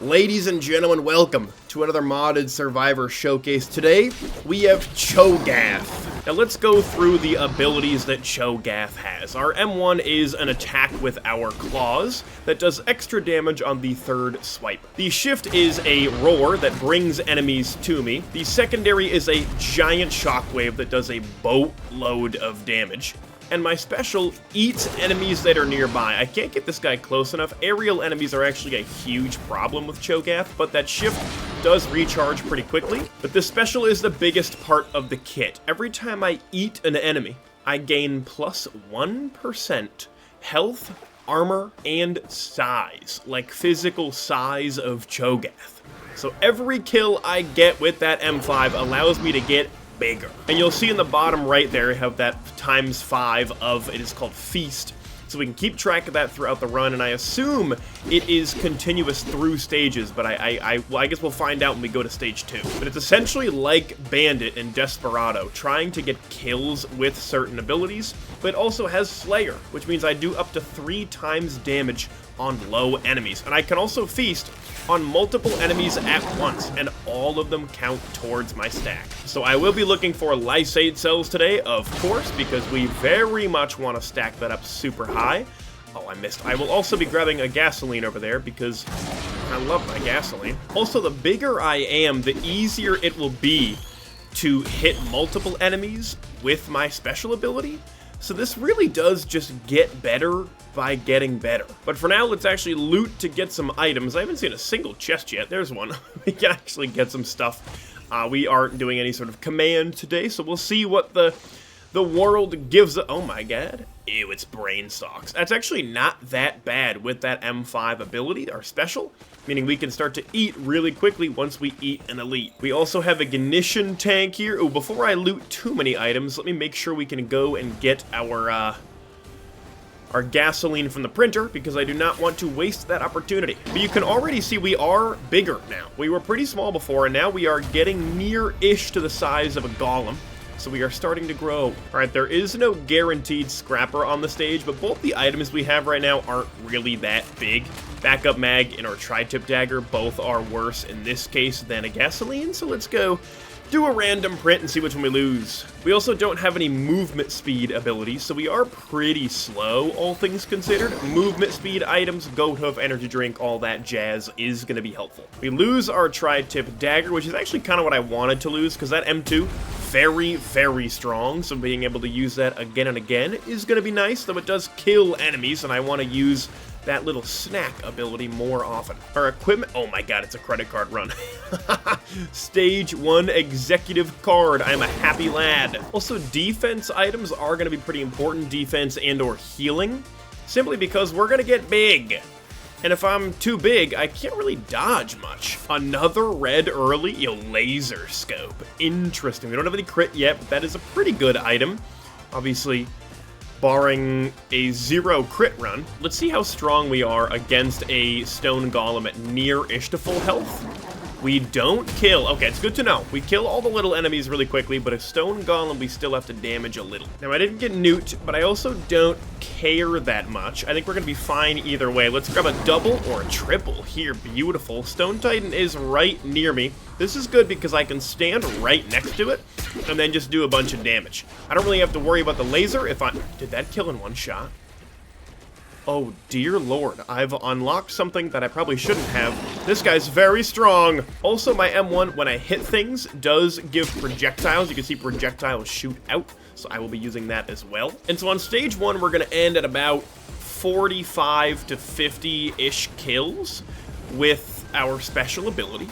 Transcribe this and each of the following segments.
Ladies and gentlemen, welcome to another modded Survivor showcase. Today, we have ChoGath. Now let's go through the abilities that ChoGath has. Our M1 is an attack with our claws that does extra damage on the third swipe. The shift is a roar that brings enemies to me. The secondary is a giant shockwave that does a boatload of damage. And my special eats enemies that are nearby. I can't get this guy close enough. Aerial enemies are actually a huge problem with ChoGath, but that shift does recharge pretty quickly. But this special is the biggest part of the kit. Every time I eat an enemy, I gain plus 1% health, armor, and size. Like physical size of ChoGath. So every kill I get with that M5 allows me to get bigger. And you'll see in the bottom right there, we have that ×5 of, it is called Feast. So we can keep track of that throughout the run, and I assume it is continuous through stages, but well, I guess we'll find out when we go to stage 2. But it's essentially like Bandit and Desperado, trying to get kills with certain abilities, but it also has Slayer, which means I do up to 3 times damage on low enemies. And I can also feast on multiple enemies at once, and all of them count towards my stack. So I will be looking for Lysate cells today, of course, because we very much want to stack that up super high. Oh, I missed. I will also be grabbing a gasoline over there because I love my gasoline. Also, the bigger I am, the easier it will be to hit multiple enemies with my special ability. So this really does just get better by getting better. But for now, let's actually loot to get some items. I haven't seen a single chest yet. There's one. We can actually get some stuff. We aren't doing any sort of command today, so we'll see what the world gives us. Oh my god. Ew, it's brain stalks. That's actually not that bad with that M5 ability, our special, meaning we can start to eat really quickly once we eat an elite. We also have a ignition tank here. Oh, before I loot too many items, let me make sure we can go and get our gasoline from the printer, because I do not want to waste that opportunity. But you can already see we are bigger now. We were pretty small before, and now we are getting near-ish to the size of a golem. So we are starting to grow. All right, there is no guaranteed scrapper on the stage, but both the items we have right now aren't really that big. Backup mag and our tri-tip dagger both are worse in this case than a gasoline, so let's go do a random print and see which one we lose. We also don't have any movement speed abilities, so we are pretty slow, all things considered. Movement speed items, goat hoof, energy drink, all that jazz is going to be helpful. We lose our tri-tip dagger, which is actually kind of what I wanted to lose, because that M2, very, very strong, so being able to use that again and again is going to be nice, though it does kill enemies, and I want to use that little snack ability more often. Our equipment, oh my god, it's a credit card run. Stage 1 executive card, I am a happy lad. Also, defense items are going to be pretty important, defense and or healing, simply because we're going to get big. And if I'm too big, I can't really dodge much. Another red early, laser scope. Interesting, we don't have any crit yet, but that is a pretty good item. Obviously, barring a 0 crit run. Let's see how strong we are against a stone golem at near-ish to full health. We don't kill. Okay, it's good to know. We kill all the little enemies really quickly, but a stone golem we still have to damage a little. Now, I didn't get newt, but I also don't care that much. I think we're going to be fine either way. Let's grab a double or a triple here. Beautiful. Stone Titan is right near me. This is good because I can stand right next to it and then just do a bunch of damage. I don't really have to worry about the laser if I... Did that kill in one shot? Oh, dear lord. I've unlocked something that I probably shouldn't have. This guy's very strong. Also, my M1, when I hit things, does give projectiles. You can see projectiles shoot out, so I will be using that as well. And so on stage 1, we're going to end at about 45 to 50-ish kills with our special ability.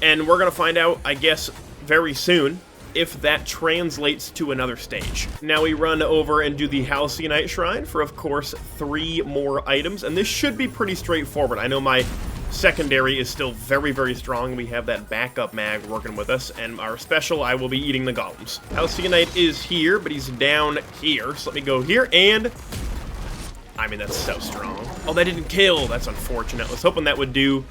And we're going to find out, I guess, very soon, if that translates to another stage. Now we run over and do the Halcyon Shrine for, of course, 3 more items, and this should be pretty straightforward. I know my secondary is still very, very strong. We have that backup mag working with us, and our special, I will be eating the golems. Halcyonite is here, but he's down here, so let me go here, and... I mean, that's so strong. Oh, that didn't kill. That's unfortunate. I was hoping that would do...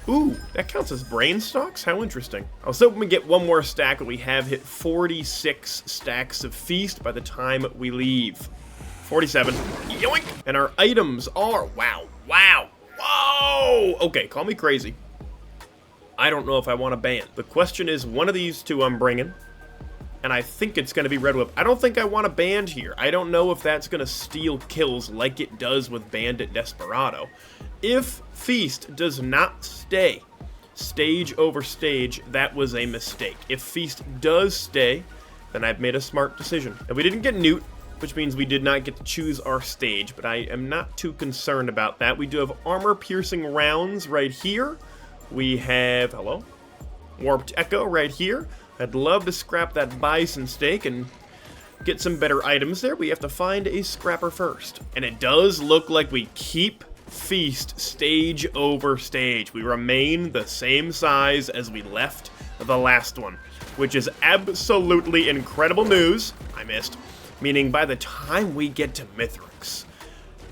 Ooh, that counts as brain stocks? How interesting. I was hoping we get one more stack, but we have hit 46 stacks of feast by the time we leave. 47. Yoink! And our items are, wow, Whoa! Okay, call me crazy. I don't know if I want to ban. The question is, one of these two I'm bringing, and I think it's going to be Red Whip. I don't think I want a band here. I don't know if that's going to steal kills like it does with Bandit Desperado. If Feast does not stay stage over stage, that was a mistake. If Feast does stay, then I've made a smart decision. And we didn't get Newt, which means we did not get to choose our stage, but I am not too concerned about that. We do have armor-piercing rounds right here. We have, hello? Warped Echo right here. I'd love to scrap that bison steak and get some better items there. We have to find a scrapper first. And it does look like we keep Feast stage over stage. We remain the same size as we left the last one, which is absolutely incredible news. I missed. Meaning by the time we get to Mithrix,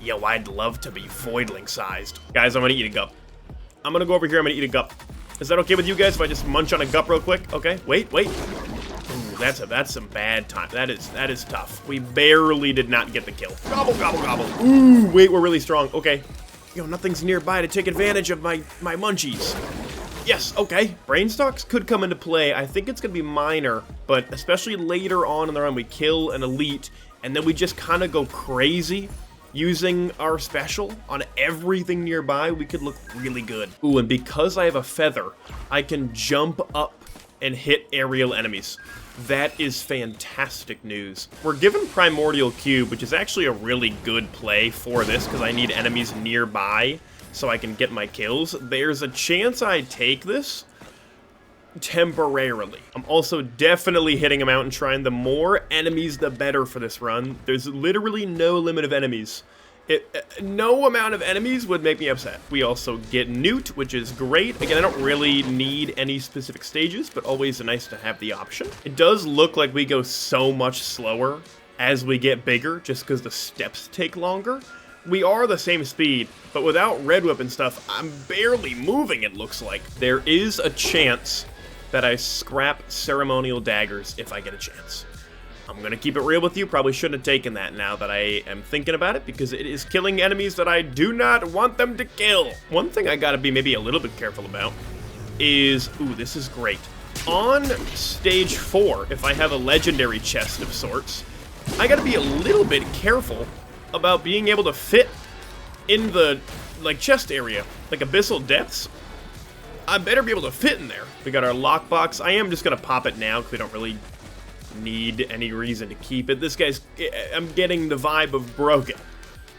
yo, I'd love to be Voidling sized. Guys, I'm gonna eat a gup. I'm gonna go over here, I'm gonna eat a gup. Is that okay with you guys if I just munch on a gup real quick? Okay, wait. Ooh, that's some bad time. That is tough. We barely did not get the kill. Gobble, gobble, gobble. Ooh, wait, we're really strong. Okay. Yo, nothing's nearby to take advantage of my munchies. Yes, okay. Brainstalks could come into play. I think it's going to be minor, but especially later on in the run, we kill an elite, and then we just kind of go crazy using our special on everything nearby. We could look really good. Ooh, and because I have a feather, I can jump up and hit aerial enemies. That is fantastic news. We're given Primordial Cube, which is actually a really good play for this, because I need enemies nearby so I can get my kills. There's a chance I take this temporarily. I'm also definitely hitting a mountain shrine. The more enemies, the better for this run. There's literally no limit of enemies. No amount of enemies would make me upset. We also get Newt, which is great. Again, I don't really need any specific stages, but always nice to have the option. It does look like we go so much slower as we get bigger, just because the steps take longer. We are the same speed, but without Red Whip and stuff, I'm barely moving, it looks like. There is a chance that I scrap ceremonial daggers if I get a chance. I'm gonna keep it real with you, probably shouldn't have taken that now that I am thinking about it, because it is killing enemies that I do not want them to kill. One thing I gotta be maybe a little bit careful about is, ooh, this is great. On stage 4, if I have a legendary chest of sorts, I gotta be a little bit careful about being able to fit in the, like, chest area, like Abyssal Depths. I better be able to fit in there. We got our lockbox. I am just gonna pop it now, because we don't really need any reason to keep it. This guy's, I'm getting the vibe of broken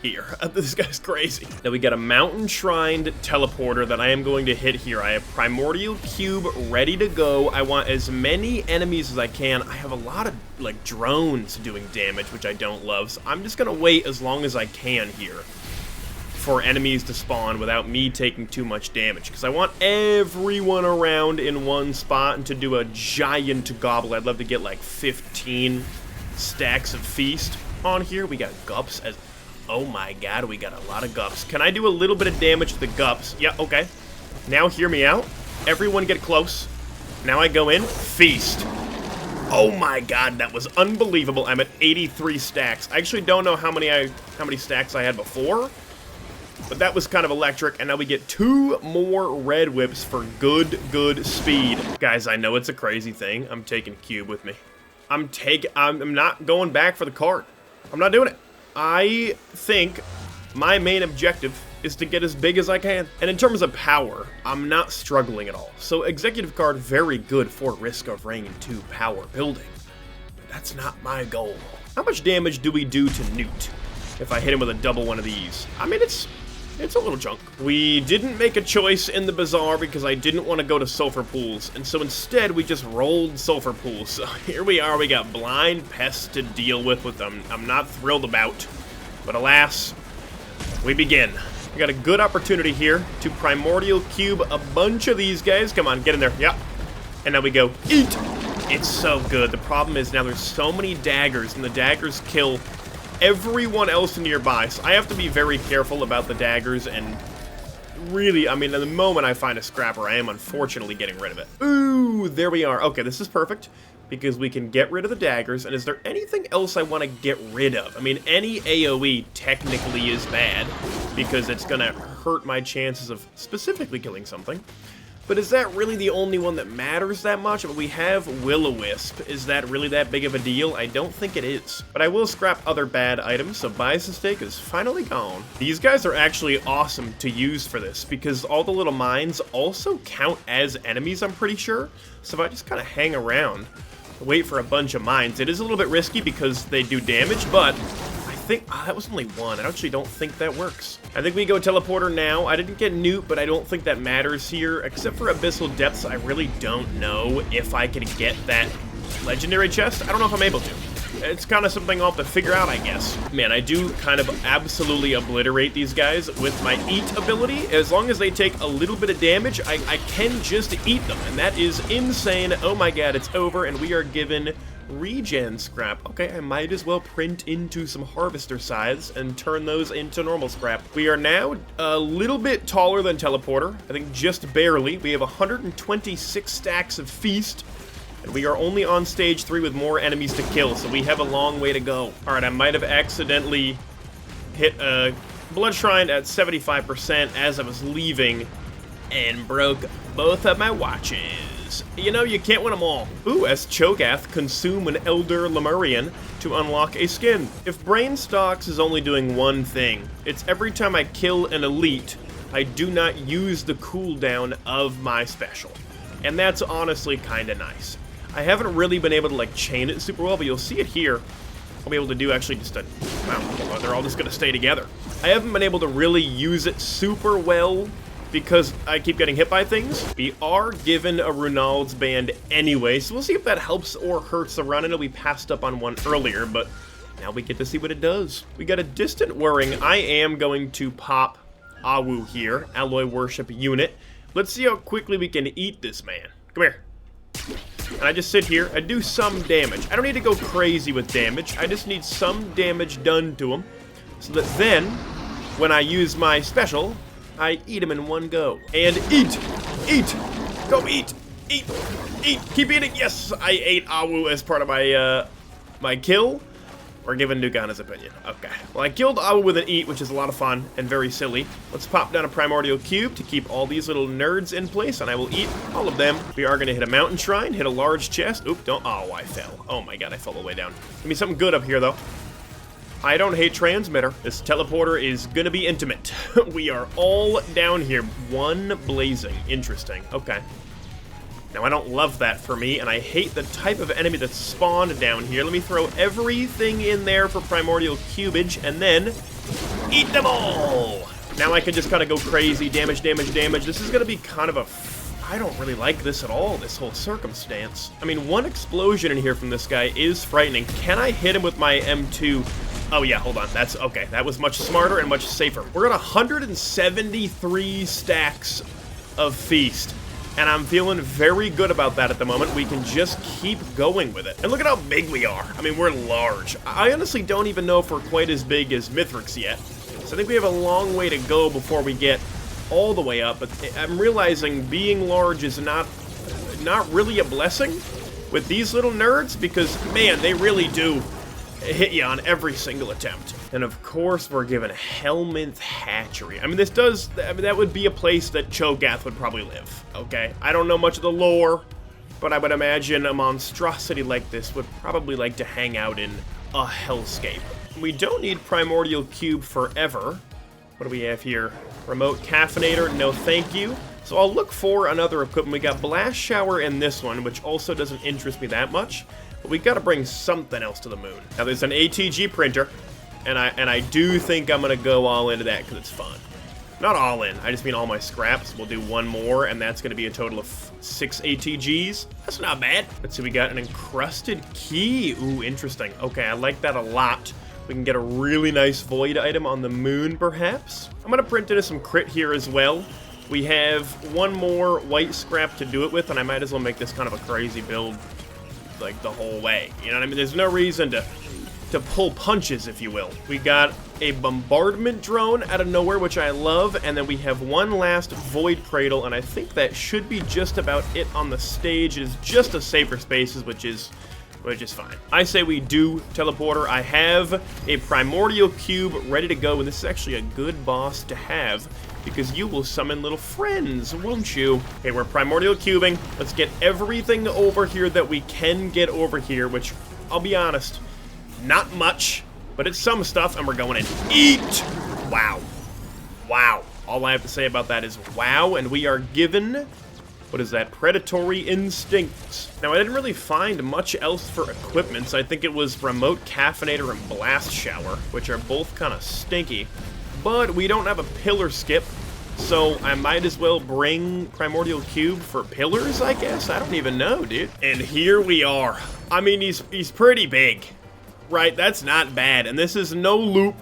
here. This guy's crazy. Now we got a mountain shrined teleporter that I am going to hit here. I have Primordial Cube ready to go. I want as many enemies as I can. I have a lot of, like, drones doing damage, which I don't love, so I'm just gonna wait as long as I can here for enemies to spawn without me taking too much damage, because I want everyone around in one spot and to do a giant gobble. I'd love to get like 15 stacks of Feast on here. We got Gups as, oh my god, we got a lot of Gups. Can I do a little bit of damage to the Gups? Yeah, okay. Now hear me out. Everyone get close. Now I go in, Feast. Oh my god, that was unbelievable. I'm at 83 stacks. I actually don't know how many stacks I had before, but that was kind of electric, and now we get 2 more Red Whips for good speed. Guys, I know it's a crazy thing. I'm taking Cube with me. I'm not going back for the card. I'm not doing it. I think my main objective is to get as big as I can. And in terms of power, I'm not struggling at all. So Executive Card, very good for Risk of Rain 2 power building. But that's not my goal. How much damage do we do to Newt if I hit him with a double one of these? I mean, it's a little chunk. We didn't make a choice in the Bazaar because I didn't want to go to Sulfur Pools, and so instead we just rolled Sulfur Pools. So here we are, we got Blind Pests to deal with them. I'm not thrilled about, but alas, we begin. We got a good opportunity here to Primordial Cube a bunch of these guys. Come on, get in there. Yep. And now we go, eat! It's so good. The problem is now there's so many daggers, and the daggers kill everyone else nearby, so I have to be very careful about the daggers, and really, I mean, at the moment I find a scrapper, I am unfortunately getting rid of it. Ooh, there we are. Okay, this is perfect. because we can get rid of the daggers. And is there anything else I want to get rid of? I mean, any AoE technically is bad because it's going to hurt my chances of specifically killing something. But is that really the only one that matters that much? I mean, we have Will-O-Wisp. Is that really that big of a deal? I don't think it is. But I will scrap other bad items, so Bison Steak is finally gone. These guys are actually awesome to use for this, because all the little mines also count as enemies, I'm pretty sure. So if I just kind of hang around, wait for a bunch of mines, it is a little bit risky because they do damage, but I think that was only one. I actually don't think that works. I think we go teleporter now. I didn't get Newt, but I don't think that matters here. Except for Abyssal Depths, I really don't know if I can get that legendary chest. I don't know if I'm able to. It's kind of something I'll have to figure out, I guess. Man, I do kind of absolutely obliterate these guys with my eat ability. As long as they take a little bit of damage, I can just eat them. And that is insane. Oh my god, it's over, and we are given regen scrap. Okay, I might as well print into some harvester scythes and turn those into normal scrap. We are now a little bit taller than teleporter. I think just barely. We have 126 stacks of feast. And we are only on stage 3 with more enemies to kill, so we have a long way to go. Alright, I might have accidentally hit a blood shrine at 75% as I was leaving and broke both of my watches. You know, you can't win them all. Ooh, as ChoGath, consume an Elder Lemurian to unlock a skin. If Brain Stocks is only doing one thing, it's every time I kill an elite, I do not use the cooldown of my special. And that's honestly kind of nice. I haven't really been able to, like, chain it super well, but you'll see it here. I'll be able to do actually just a... Wow, they're all just going to stay together. I haven't been able to really use it super well because I keep getting hit by things. We are given a Runald's band anyway, so we'll see if that helps or hurts the run. I know we passed up on one earlier, but now we get to see what it does. We got a distant whirring. I am going to pop Awu here, Alloy Worship Unit. Let's see how quickly we can eat this man. Come here. And I just sit here, I do some damage. I don't need to go crazy with damage, I just need some damage done to him, so that then, when I use my special, I eat him in one go. And eat! Eat! Go eat! Eat! Eat! Keep eating! Yes! I ate Awu as part of my, my kill. We're giving Nugan his opinion. Okay. Well, I killed Awu with an eat, which is a lot of fun and very silly. Let's pop down a Primordial Cube to keep all these little nerds in place, and I will eat all of them. We are going to hit a mountain shrine, hit a large chest. Oop, don't. Oh, I fell. Oh my god, I fell all the way down. Give me something good up here, though. I don't hate transmitter. This teleporter is going to be intimate. We are all down here. One blazing. Interesting. Okay. Now, I don't love that for me, and I hate the type of enemy that's spawned down here. Let me throw everything in there for Primordial Cubage, and then eat them all! Now I can just kind of go crazy. Damage, damage, damage. This is going to be kind of a... I don't really like this at all, this whole circumstance. I mean, one explosion in here from this guy is frightening. Can I hit him with my M2? Oh, yeah, hold on. That's... Okay, that was much smarter and much safer. We're at 173 stacks of Feast. And I'm feeling very good about that at the moment. We can just keep going with it. And look at how big we are. I mean, we're large. I honestly don't even know if we're quite as big as Mithrix yet. So I think we have a long way to go before we get all the way up. But I'm realizing being large is not really a blessing with these little nerds because, man, they really do hit you on every single attempt. And of course, we're given Helminth Hatchery. I mean, this does... I mean, that would be a place that ChoGath would probably live, okay? I don't know much of the lore, but I would imagine a monstrosity like this would probably like to hang out in a hellscape. We don't need Primordial Cube forever. What do we have here? Remote Caffeinator, no thank you. So I'll look for another equipment. We got Blast Shower in this one, which also doesn't interest me that much. But we gotta bring something else to the moon. Now there's an ATG printer, and I do think I'm gonna go all into that because it's fun. Not all in, I just mean all my scraps. We'll do one more, and that's gonna be a total of 6 ATGs. That's not bad. Let's see, we got an encrusted key. Ooh, interesting. Okay, I like that a lot. We can get a really nice void item on the moon, perhaps. I'm gonna print into some crit here as well. We have one more white scrap to do it with, and I might as well make this kind of a crazy build like the whole way. You know what I mean? There's no reason to to pull punches, if you will. We got a bombardment drone out of nowhere, which I love, and then we have one last void cradle, and I think that should be just about it on the stage. It is just a safer spaces, which is fine. I say we do teleporter. I have a primordial cube ready to go, and this is actually a good boss to have because you will summon little friends, won't you? Okay, we're primordial cubing. Let's get everything over here that we can get over here, which, I'll be honest, not much, but it's some stuff, and we're going in. Eat! Wow. Wow. All I have to say about that is wow, and we are given... what is that? Predatory instincts. Now, I didn't really find much else for equipments. I think it was remote caffeinator and blast shower, which are both kind of stinky. But we don't have a pillar skip, so I might as well bring primordial cube for pillars, I guess? I don't even know, dude. And here we are. I mean, he's pretty big, right? That's not bad. And this is no loop.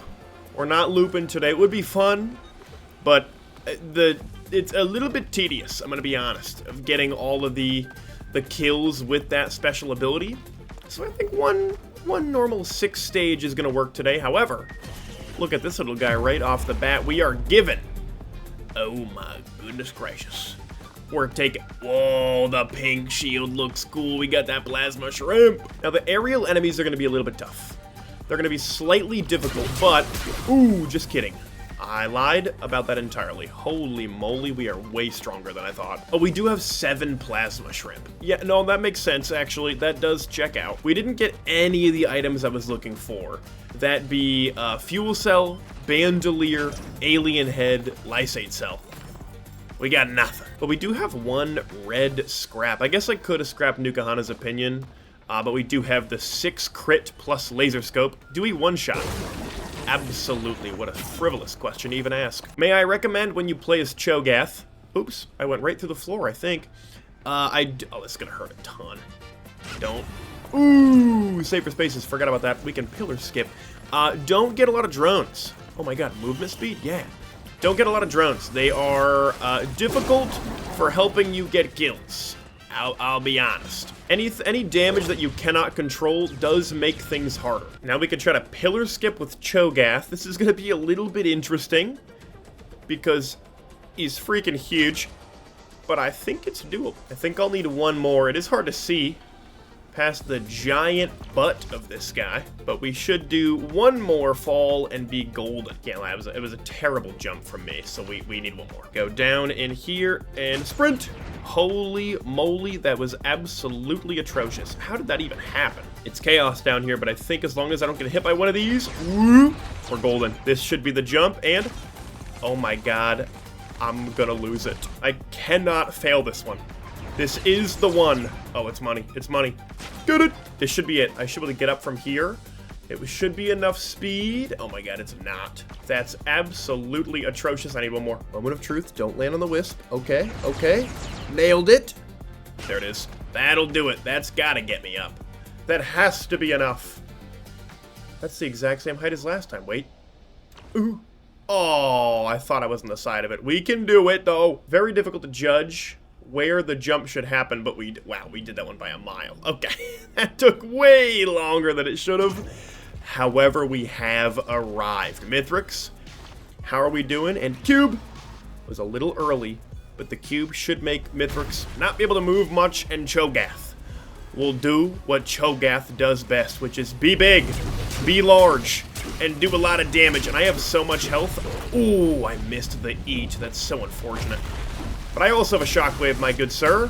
We're not looping today. It would be fun, but it's a little bit tedious, I'm gonna be honest, of getting all of the kills with that special ability. So I think one normal 6 stage is gonna work today. However, look at this little guy right off the bat. We are given, oh my goodness gracious, we're taking, whoa, the pink shield looks cool. We got that plasma shrimp. Now the aerial enemies are gonna be a little bit tough. They're gonna be slightly difficult, but, ooh, just kidding. I lied about that entirely. Holy moly, we are way stronger than I thought. Oh, we do have 7 plasma shrimp. Yeah, no, that makes sense, actually. That does check out. We didn't get any of the items I was looking for. That be fuel cell, bandolier, alien head, lysate cell. We got nothing. But we do have 1 red scrap. I guess I could have scrapped Nukahana's opinion, but we do have the 6 crit plus laser scope. Do we one-shot? Absolutely. What a frivolous question to even ask. May I recommend when you play as ChoGath? Oops, I went right through the floor, I think. Oh, this is gonna hurt a ton. Don't. Ooh, safer spaces. Forgot about that. We can pillar skip. Don't get a lot of drones. Oh my god, movement speed? Yeah. Don't get a lot of drones. They are difficult for helping you get kills. I'll be honest. Any damage that you cannot control does make things harder. Now we can try to pillar skip with ChoGath. This is gonna be a little bit interesting because he's freaking huge, but I think it's doable. I think I'll need 1 more. It is hard to see past the giant butt of this guy, but we should do 1 more fall and be golden. Yeah, it was a terrible jump from me, so we need 1 more. Go down in here and sprint. Holy moly, that was absolutely atrocious. How did that even happen? It's chaos down here, but I think as long as I don't get hit by one of these, whoop, we're golden. This should be the jump, and oh my god, I'm gonna lose it. I cannot fail this one. This is the one. Oh, it's money. It's money. Get it. This should be it. I should be able to get up from here. It should be enough speed. Oh my god, it's not. That's absolutely atrocious. I need 1 more. Moment of truth. Don't land on the wisp. Okay, okay. Nailed it. There it is. That'll do it. That's gotta get me up. That has to be enough. That's the exact same height as last time. Wait. Ooh. Oh, I thought I was on the side of it. We can do it, though. Very difficult to judge where the jump should happen, but wow, we did that one by a mile. Okay, that took way longer than it should have. However, we have arrived. Mithrix, how are we doing? And cube was a little early, but the cube should make Mithrix not be able to move much, and ChoGath will do what ChoGath does best, which is be big, be large, and do a lot of damage. And I have so much health. Ooh, I missed the eat. That's so unfortunate. But I also have a shockwave, my good sir,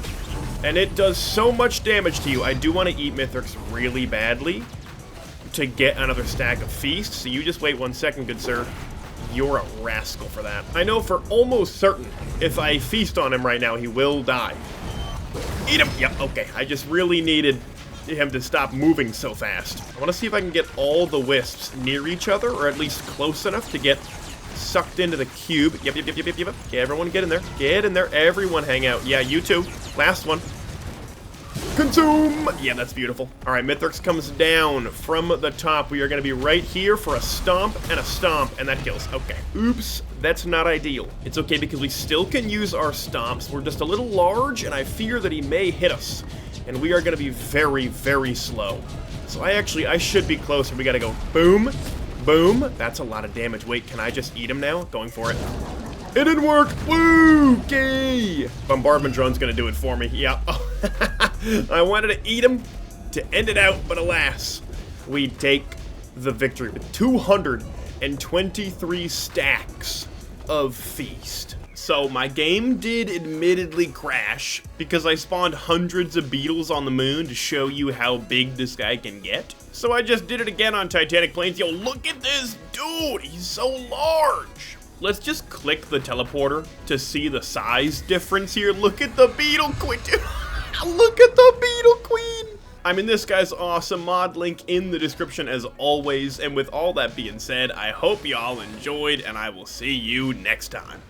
and it does so much damage to you. I do want to eat Mithrix really badly to get another stack of feast, so you just wait 1 second, good sir. You're a rascal for that. I know for almost certain, if I feast on him right now, he will die. Eat him! Yep, okay. I just really needed him to stop moving so fast. I want to see if I can get all the wisps near each other, or at least close enough to get sucked into the cube. Yep. Okay, everyone get in there. Get in there. Everyone hang out. Yeah, you too. Last one. Consume! Yeah, that's beautiful. All right, Mithrix comes down from the top. We are going to be right here for a stomp, and that kills. Okay. Oops, that's not ideal. It's okay because we still can use our stomps. We're just a little large, and I fear that he may hit us. And we are going to be very, very slow. So I should be closer. We gotta go boom, boom. That's a lot of damage. Wait, can I just eat him now? Going for it. It didn't work. Woo! Okay. Bombardment drone's gonna do it for me. Yeah. I wanted to eat him to end it out, but alas, we take the victory with 223 stacks of feast. So my game did admittedly crash because I spawned hundreds of beetles on the moon to show you how big this guy can get. So I just did it again on Titanic Plains. Yo, look at this dude, he's so large. Let's just click the teleporter to see the size difference here. Look at the beetle queen. Look at the beetle queen. I mean, this guy's awesome. Mod link in the description as always. And with all that being said, I hope y'all enjoyed, and I will see you next time.